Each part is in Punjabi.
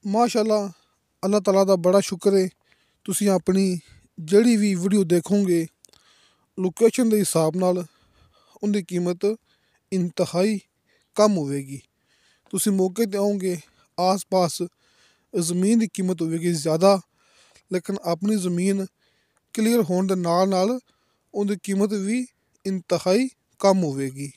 माशाअल्लाह अल्लाह ताला दा बड़ा शुक्र है। तुसीं अपनी ਜਿਹੜੀ ਵੀ ਵੀਡੀਓ ਦੇਖੋਗੇ ਲੋਕੇਸ਼ਨ ਦੇ ਹਿਸਾਬ ਨਾਲ ਉਹਦੀ ਕੀਮਤ ਇੰਤਹਾਈ ਕਮ ਹੋਵੇਗੀ। ਤੁਸੀਂ ਮੌਕੇ 'ਤੇ ਆਓਗੇ ਆਸ-ਪਾਸ ਜ਼ਮੀਨ ਦੀ ਕੀਮਤ ਹੋਵੇਗੀ ਜ਼ਿਆਦਾ, ਲੇਕਿਨ ਆਪਣੀ ਜ਼ਮੀਨ ਕਲੀਅਰ ਹੋਣ ਦੇ ਨਾਲ ਨਾਲ ਉਹਦੀ ਕੀਮਤ ਵੀ ਇੰਤਹਾਈ ਕਮ ਹੋਵੇਗੀ।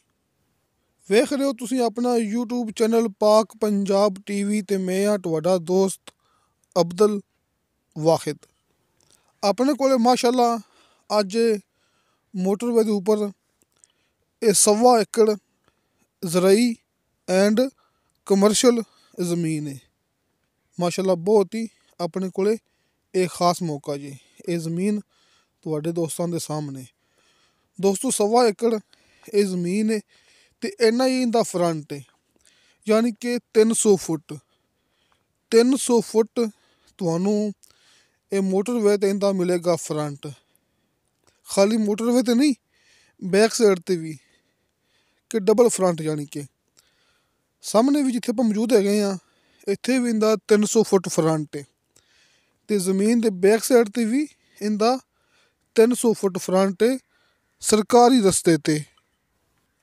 ਵੇਖ ਰਹੇ ਹੋ ਤੁਸੀਂ ਆਪਣਾ YouTube ਚੈਨਲ ਪਾਕ ਪੰਜਾਬ TV ਤੇ ਮੈਂ ਹਾਂ ਤੁਹਾਡਾ ਦੋਸਤ ਅਬਦੁਲ ਵਾਹਿਦ। ਆਪਣੇ ਕੋਲ ਮਾਸ਼ਾਅੱਲਾ ਅੱਜ ਮੋਟਰਵੇ ਦੇ ਉੱਪਰ ਇਹ 1.25 ਏਕੜ ਜ਼ਰਾਈ ਐਂਡ ਕਮਰਸ਼ਲ ਜ਼ਮੀਨ ਹੈ। ਮਾਸ਼ਾਅੱਲਾ ਬਹੁਤ ਹੀ ਆਪਣੇ ਕੋਲ ਇਹ ਖਾਸ ਮੌਕਾ ਜੀ। ਇਹ ਜ਼ਮੀਨ ਤੁਹਾਡੇ ਦੋਸਤਾਂ ਦੇ ਸਾਹਮਣੇ ਦੋਸਤੋ 1.25 ਏਕੜ ਇਹ ਜ਼ਮੀਨ ਹੈ ਤੇ ਇੰਨਾ ਹੀ ਇਹਦਾ ਫਰੰਟ ਹੈ, ਯਾਨੀ ਕਿ 300 ਫੁੱਟ ਤੁਹਾਨੂੰ ਇਹ ਮੋਟਰਵੇ 'ਤੇ ਇਹਦਾ ਮਿਲੇਗਾ ਫਰੰਟ। ਖਾਲੀ ਮੋਟਰਵੇ 'ਤੇ ਨਹੀਂ, ਬੈਕ ਸਾਈਡ 'ਤੇ ਵੀ ਕਿ ਡਬਲ ਫਰੰਟ, ਯਾਨੀ ਕਿ ਸਾਹਮਣੇ ਵੀ ਜਿੱਥੇ ਆਪਾਂ ਮੌਜੂਦ ਹੈਗੇ ਹਾਂ ਇੱਥੇ ਵੀ ਇਹਦਾ 300 ਫੁੱਟ ਫਰੰਟ ਹੈ ਅਤੇ ਜ਼ਮੀਨ ਦੇ ਬੈਕ ਸਾਈਡ 'ਤੇ ਵੀ ਇਹਦਾ 300 ਫੁੱਟ ਫਰੰਟ ਹੈ। ਸਰਕਾਰੀ ਰਸਤੇ 'ਤੇ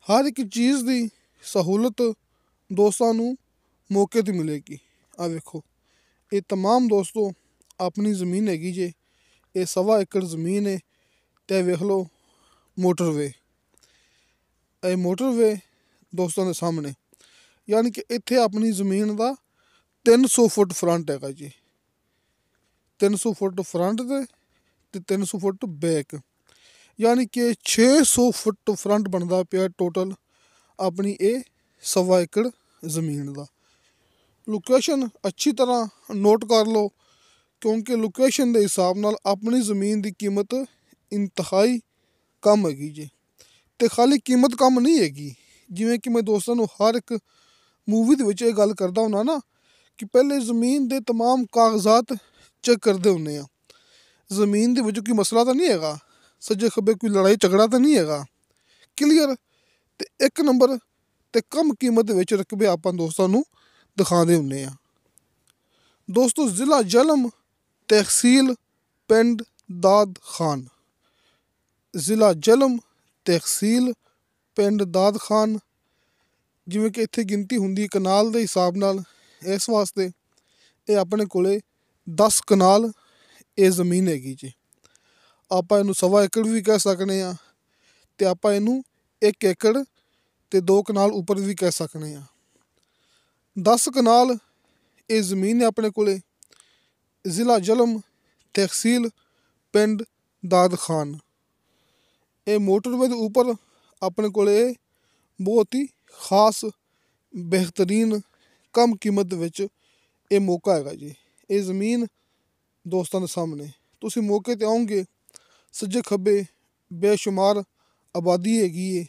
ਹਰ ਇੱਕ ਚੀਜ਼ ਦੀ ਸਹੂਲਤ ਦੋਸਤਾਂ ਨੂੰ ਮੌਕੇ 'ਤੇ ਮਿਲੇਗੀ। ਆਹ ਵੇਖੋ ਇਹ ਤਮਾਮ ਦੋਸਤੋ ਆਪਣੀ ਜ਼ਮੀਨ ਹੈਗੀ ਜੇ। ਇਹ 1.25 ਏਕੜ ਜ਼ਮੀਨ ਹੈ ਅਤੇ ਵੇਖ ਲਓ ਮੋਟਰਵੇ, ਇਹ ਮੋਟਰਵੇ ਦੋਸਤਾਂ ਦੇ ਸਾਹਮਣੇ, ਯਾਨੀ ਕਿ ਇੱਥੇ ਆਪਣੀ ਜ਼ਮੀਨ ਦਾ 300 ਫੁੱਟ ਫਰੰਟ ਹੈਗਾ ਜੀ। 300 ਫੁੱਟ ਫਰੰਟ ਅਤੇ 300 ਫੁੱਟ ਬੈਕ, ਯਾਨੀ ਕਿ 600 ਫੁੱਟ ਫਰੰਟ ਬਣਦਾ ਪਿਆ ਟੋਟਲ ਆਪਣੀ ਇਹ 1.25 ਏਕੜ ਜ਼ਮੀਨ ਦਾ। ਲੋਕੇਸ਼ਨ ਅੱਛੀ ਤਰ੍ਹਾਂ ਨੋਟ ਕਰ ਲਓ, ਕਿਉਂਕਿ ਲੋਕੇਸ਼ਨ ਦੇ ਹਿਸਾਬ ਨਾਲ ਆਪਣੀ ਜ਼ਮੀਨ ਦੀ ਕੀਮਤ ਇੰਤਹਾਈ ਕਮ ਹੈਗੀ ਜੀ। ਅਤੇ ਖਾਲੀ ਕੀਮਤ ਕਮ ਨਹੀਂ ਹੈਗੀ, ਜਿਵੇਂ ਕਿ ਮੈਂ ਦੋਸਤਾਂ ਨੂੰ ਹਰ ਇੱਕ ਮੂਵੀ ਦੇ ਵਿੱਚ ਇਹ ਗੱਲ ਕਰਦਾ ਹੁੰਦਾ ਨਾ ਕਿ ਪਹਿਲੇ ਜ਼ਮੀਨ ਦੇ ਤਮਾਮ ਕਾਗਜ਼ਾਤ ਚੈੱਕ ਕਰਦੇ ਹੁੰਦੇ ਹਾਂ। ਜ਼ਮੀਨ ਦੇ ਵਿੱਚ ਕੋਈ ਮਸਲਾ ਤਾਂ ਨਹੀਂ ਹੈਗਾ, ਸੱਜੇ ਖੱਬੇ ਕੋਈ ਲੜਾਈ ਝਗੜਾ ਤਾਂ ਨਹੀਂ ਹੈਗਾ, ਕਲੀਅਰ ਅਤੇ ਇੱਕ ਨੰਬਰ ਅਤੇ ਕਮ ਕੀਮਤ ਦੇ ਵਿੱਚ ਰਕਬੇ ਆਪਾਂ ਦੋਸਤਾਂ ਨੂੰ ਦਿਖਾਉਂਦੇ ਹੁੰਦੇ ਹਾਂ। ਦੋਸਤੋ ਜ਼ਿਲ੍ਹਾ ਜਲਮ, ਤਹਿਸੀਲ ਪਿੰਡ ਦਾਦ ਖਾਨ, ਜ਼ਿਲ੍ਹਾ ਜਲਮ ਤਹਿਸੀਲ ਪਿੰਡ ਦਾਦ ਖਾਨ, ਜਿਵੇਂ ਕਿ ਇੱਥੇ ਗਿਣਤੀ ਹੁੰਦੀ ਕਨਾਲ ਦੇ ਹਿਸਾਬ ਨਾਲ, ਇਸ ਵਾਸਤੇ ਇਹ ਆਪਣੇ ਕੋਲ 10 ਕਨਾਲ ਇਹ ਜ਼ਮੀਨ ਹੈਗੀ ਜੀ। ਆਪਾਂ ਇਹਨੂੰ 1.25 ਏਕੜ ਵੀ ਕਹਿ ਸਕਦੇ ਹਾਂ ਅਤੇ ਆਪਾਂ ਇਹਨੂੰ 1 ਏਕੜ ਅਤੇ 2 ਕਨਾਲ ਉੱਪਰ ਵੀ ਕਹਿ ਸਕਦੇ ਹਾਂ। 10 ਕਨਾਲ ਇਹ ਜ਼ਮੀਨ ਹੈ ਆਪਣੇ ਕੋਲ, ਜ਼ਿਲ੍ਹਾ ਜਲਮ ਤਹਿਸੀਲ ਪਿੰਡ ਦਾਦ ਖਾਨ। ਇਹ ਮੋਟਰਵੇ ਦੇ ਉੱਪਰ ਆਪਣੇ ਕੋਲ ਬਹੁਤ ਹੀ ਖਾਸ ਬਿਹਤਰੀਨ ਕਮ ਕੀਮਤ ਦੇ ਵਿੱਚ ਇਹ ਮੌਕਾ ਹੈਗਾ ਜੀ। ਇਹ ਜ਼ਮੀਨ ਦੋਸਤਾਂ ਦੇ ਸਾਹਮਣੇ ਤੁਸੀਂ ਮੌਕੇ 'ਤੇ ਆਓਗੇ, ਸੱਜੇ ਖੱਬੇ ਬੇਸ਼ੁਮਾਰ ਆਬਾਦੀ ਹੈਗੀ ਹੈ,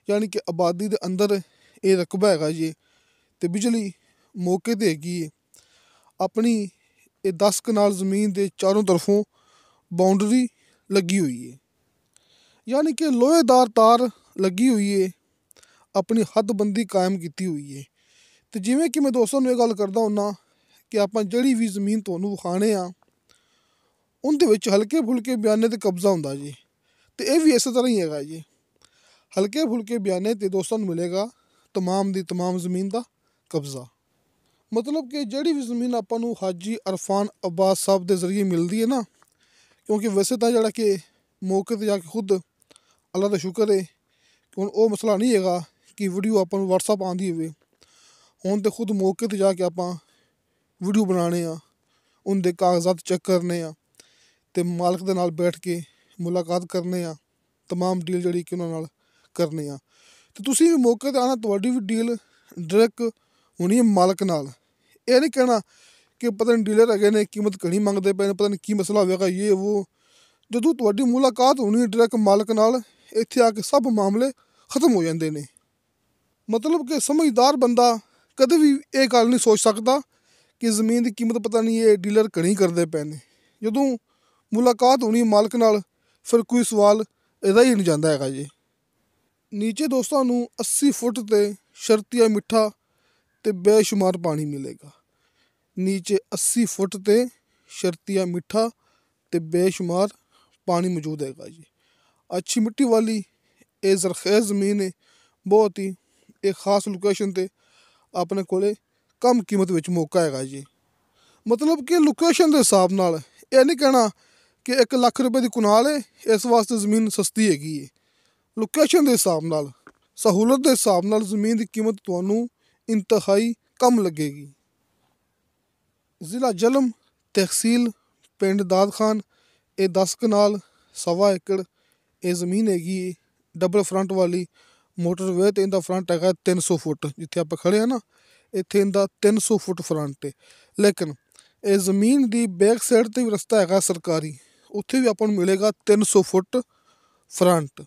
ਯਾਨੀ ਕਿ ਆਬਾਦੀ ਦੇ ਅੰਦਰ ਇਹ ਰਕਬਾ ਹੈਗਾ ਜੀ ਅਤੇ ਬਿਜਲੀ ਮੌਕੇ 'ਤੇ ਹੈਗੀ ਹੈ। ਆਪਣੀ ਇਹ 10 ਕਨਾਲ ਜ਼ਮੀਨ ਦੇ ਚਾਰੋਂ ਤਰਫੋਂ ਬਾਉਂਡਰੀ ਲੱਗੀ ਹੋਈ ਹੈ, ਯਾਨੀ ਕਿ ਲੋਹੇਦਾਰ ਤਾਰ ਲੱਗੀ ਹੋਈ ਹੈ, ਆਪਣੀ ਹੱਦਬੰਦੀ ਕਾਇਮ ਕੀਤੀ ਹੋਈ ਹੈ। ਅਤੇ ਜਿਵੇਂ ਕਿ ਮੈਂ ਦੋਸਤਾਂ ਨੂੰ ਇਹ ਗੱਲ ਕਰਦਾ ਹੁੰਦਾ ਕਿ ਆਪਾਂ ਜਿਹੜੀ ਵੀ ਜ਼ਮੀਨ ਤੁਹਾਨੂੰ ਵਿਖਾਉਂਦੇ ਹਾਂ ਉਹਦੇ ਵਿੱਚ ਹਲਕੇ ਫੁਲਕੇ ਬਿਆਨੇ 'ਤੇ ਕਬਜ਼ਾ ਹੁੰਦਾ ਜੀ, ਅਤੇ ਇਹ ਵੀ ਇਸੇ ਤਰ੍ਹਾਂ ਹੀ ਹੈਗਾ ਜੀ। ਹਲਕੇ ਫੁਲਕੇ ਬਿਆਨੇ 'ਤੇ ਦੋਸਤਾਂ ਨੂੰ ਮਿਲੇਗਾ ਤਮਾਮ ਦੀ ਤਮਾਮ ਜ਼ਮੀਨ ਦਾ ਕਬਜ਼ਾ। ਮਤਲਬ ਕਿ ਜਿਹੜੀ ਵੀ ਜ਼ਮੀਨ ਆਪਾਂ ਨੂੰ ਹਾਜੀ ਅਰਫਾਨ ਅਬਾਸ ਸਾਹਿਬ ਦੇ ਜ਼ਰੀਏ ਮਿਲਦੀ ਹੈ ਨਾ, ਕਿਉਂਕਿ ਵੈਸੇ ਤਾਂ ਜਿਹੜਾ ਕਿ ਮੌਕੇ 'ਤੇ ਜਾ ਕੇ ਖੁਦ ਅੱਲਾ ਦਾ ਸ਼ੁਕਰ ਹੈ ਕਿ ਹੁਣ ਉਹ ਮਸਲਾ ਨਹੀਂ ਹੈਗਾ ਕਿ ਵੀਡੀਓ ਆਪਾਂ ਨੂੰ ਵਟਸਐਪ ਆਉਂਦੀ ਹੋਵੇ। ਹੁਣ ਤਾਂ ਖੁਦ ਮੌਕੇ 'ਤੇ ਜਾ ਕੇ ਆਪਾਂ ਵੀਡੀਓ ਬਣਾਉਣੇ ਆ, ਉਹਦੇ ਕਾਗਜ਼ਾਤ ਚੈੱਕ ਕਰਨੇ ਆ ਅਤੇ ਮਾਲਕ ਦੇ ਨਾਲ ਬੈਠ ਕੇ ਮੁਲਾਕਾਤ ਕਰਨੇ ਆ, ਤਮਾਮ ਡੀਲ ਜਿਹੜੀ ਕਿ ਉਹਨਾਂ ਨਾਲ ਕਰਨੇ ਆ। ਅਤੇ ਤੁਸੀਂ ਵੀ ਮੌਕੇ 'ਤੇ ਆਉਣਾ, ਤੁਹਾਡੀ ਵੀ ਡੀਲ ਡਾਇਰੈਕਟ ਹੋਣੀ ਹੈ ਮਾਲਕ ਨਾਲ। ਇਹ ਨਹੀਂ ਕਹਿਣਾ ਕਿ ਪਤਾ ਨਹੀਂ ਡੀਲਰ ਹੈਗੇ ਨੇ ਕੀਮਤ ਘਣੀ ਮੰਗਦੇ ਪਏ ਨੇ, ਪਤਾ ਨਹੀਂ ਕੀ ਮਸਲਾ ਹੋਵੇਗਾ ਇਹ ਉਹ। ਜਦੋਂ ਤੁਹਾਡੀ ਮੁਲਾਕਾਤ ਹੋਣੀ ਹੈ ਡਾਇਰੈਕਟ ਮਾਲਕ ਨਾਲ, ਇੱਥੇ ਆ ਕੇ ਸਭ ਮਾਮਲੇ ਖਤਮ ਹੋ ਜਾਂਦੇ ਨੇ। ਮਤਲਬ ਕਿ ਸਮਝਦਾਰ ਬੰਦਾ ਕਦੇ ਵੀ ਇਹ ਗੱਲ ਨਹੀਂ ਸੋਚ ਸਕਦਾ ਕਿ ਜ਼ਮੀਨ ਦੀ ਕੀਮਤ ਪਤਾ ਨਹੀਂ ਇਹ ਡੀਲਰ ਘਣੀ ਕਰਦੇ ਪਏ ਨੇ। ਜਦੋਂ ਮੁਲਾਕਾਤ ਹੋਣੀ ਮਾਲਕ ਨਾਲ ਫਿਰ ਕੋਈ ਸਵਾਲ ਇਹਦਾ ਹੀ ਨਹੀਂ ਜਾਂਦਾ ਹੈਗਾ ਜੀ। ਨੀਚੇ ਦੋਸਤਾਂ ਨੂੰ 80 ਫੁੱਟ 'ਤੇ ਸ਼ਰਤੀਆ ਮਿੱਠਾ ਅਤੇ ਬੇਸ਼ੁਮਾਰ ਪਾਣੀ ਮਿਲੇਗਾ। नीचे 80 फुट ते शर्तिया मिठा ते बेशुमार पानी मौजूद हैगा जी। अच्छी मिट्टी वाली ये ज़रख़ेज़ ज़मीन है, बहुत ही एक ख़ास लोकेशन ते अपने कोले कम कीमत विच मौका हैगा जी। मतलब कि लोकेशन के हिसाब नाल ये नहीं कहना कि 1 लाख रुपए की कुनाल है इस वास्ते ज़मीन सस्ती हैगी है। लोकेशन के हिसाब नाल, सहूलत के हिसाब नाल ज़मीन की कीमत तुहानू इंतहाई कम लगेगी। ज़िला जलम, तहसील पिंड दाद खान, ये 10 कनाल 1.25 एकड़ ये ज़मीन हैगी है। डबल फ्रंट वाली मोटरवे ते इंदा फ्रंट हैगा 300 फुट, जिथे आप खड़े हैं ना इत्थे इंदा 300 फुट फ्रंट है। लेकिन ये ज़मीन की बैक साइड ते भी रस्ता हैगा सरकारी, उत्थे भी आपां नूं मिलेगा 300 फुट फ्रंट।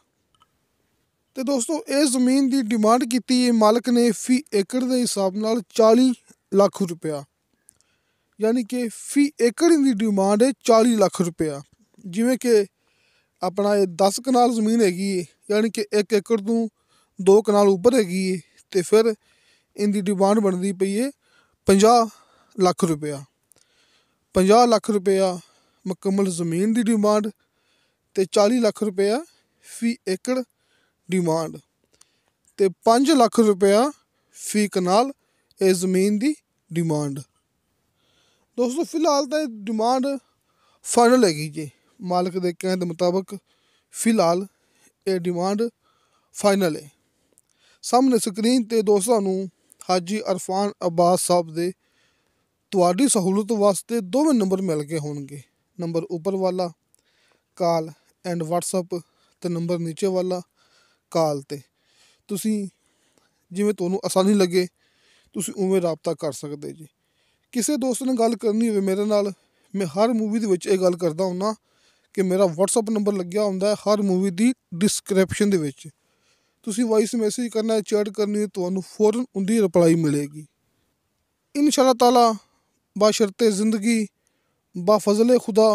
तो दोस्तों इस ज़मीन की डिमांड की है मालक ने फी एकड़ के हिसाब नाल 40 लाख रुपया, यानी कि फी एकड़ की डिमांड है 40 लाख रुपया। जिमें कि अपना ये 10 कनाल ज़मीन हैगी है, यानी कि 1 एकड़ तो 2 कनाल उपर हैगी है, तो फिर इनकी डिमांड बनती पई है 50 लाख रुपया। 50 लाख रुपया मुकम्मल ज़मीन की डिमांड ते 40 लाख रुपया फी एकड़ डिमांड ते 5 लाख रुपया फी कनाल ये ज़मीन की डिमांड। दोस्तों फिलहाल तो डिमांड फाइनल हैगी जी, मालिक के कहने के मुताबिक फिलहाल ये डिमांड फाइनल है। सामने स्क्रीन ते दोस्तों नूं हाजी अरफान अब्बास साहब दे तुहाडी सहूलत वास्ते दोवें नंबर मिल गए होणगे। नंबर उपर वाला कॉल एंड व्हाट्सअप ते नंबर नीचे वाला कॉल ते तुसीं जिवें तुहानूं आसानी लगे तुसीं उवें राबता कर सकदे जी। किसी दोस्त ने गल करनी होवे मेरे नाल, मैं हर मूवी दे विच ये गल करदा हुन्ना कि मेरा व्हाट्सअप नंबर लग्या हुंदा है हर मूवी दी डिस्क्रिप्शन दे विच। तुसीं वॉइस मैसेज करना है, चैट करनी है, तुहानूं फौरन उंदी रिप्लाई मिलेगी इंशाअल्लाह ताला। बाशर्ते ज़िंदगी बाफज़ले खुदा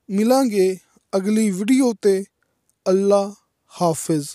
मिलांगे अगली वीडियो ते। अल्लाह हाफिज़।